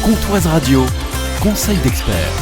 Comptoise Radio, conseil d'expert.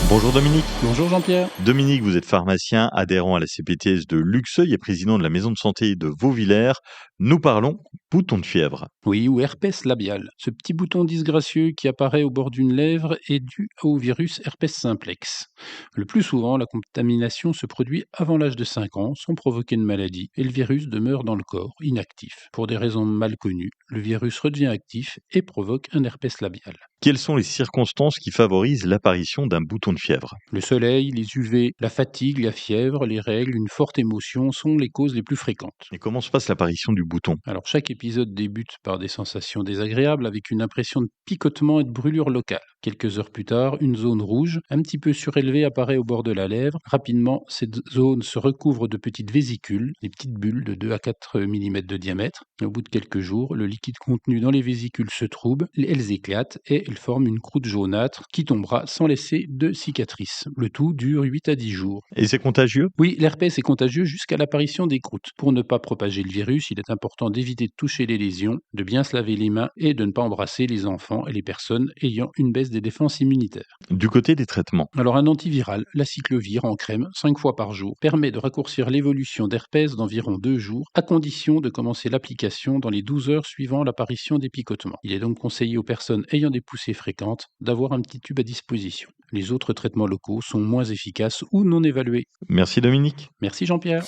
Bonjour Dominique. Bonjour Jean-Pierre. Dominique, vous êtes pharmacien, adhérent à la CPTS de Luxeuil et président de la maison de santé de Vauvillers. Nous parlons bouton de fièvre. Oui, ou herpès labial. Ce petit bouton disgracieux qui apparaît au bord d'une lèvre est dû au virus herpès simplex. Le plus souvent, la contamination se produit avant l'âge de 5 ans sans provoquer de maladie et le virus demeure dans le corps, inactif. Pour des raisons mal connues, le virus redevient actif et provoque un herpès labial. Quelles sont les circonstances qui favorisent l'apparition d'un bouton de fièvre? Le soleil, les UV, la fatigue, la fièvre, les règles, une forte émotion sont les causes les plus fréquentes. Et comment se passe l'apparition du bouton? Alors chaque épisode débute par des sensations désagréables avec une impression de picotement et de brûlure locale. Quelques heures plus tard, une zone rouge, un petit peu surélevée, apparaît au bord de la lèvre. Rapidement, cette zone se recouvre de petites vésicules, des petites bulles de 2 à 4 mm de diamètre. Au bout de quelques jours, le liquide contenu dans les vésicules se trouble, elles éclatent et elles forment une croûte jaunâtre qui tombera sans laisser de cicatrice. Le tout dure 8 à 10 jours. Et c'est contagieux? Oui, l'herpès est contagieux jusqu'à l'apparition des croûtes. Pour ne pas propager le virus, il est important d'éviter de toucher les lésions, de bien se laver les mains et de ne pas embrasser les enfants et les personnes ayant une baisse des défenses immunitaires. Du côté des traitements, Alors un antiviral, la cyclovir en crème, 5 fois par jour, permet de raccourcir l'évolution d'herpès d'environ 2 jours, à condition de commencer l'application dans les 12 heures suivant l'apparition des picotements. Il est donc conseillé aux personnes ayant des poussées fréquentes d'avoir un petit tube à disposition. Les autres traitements locaux sont moins efficaces ou non évalués. merci Dominique. Merci Jean-Pierre.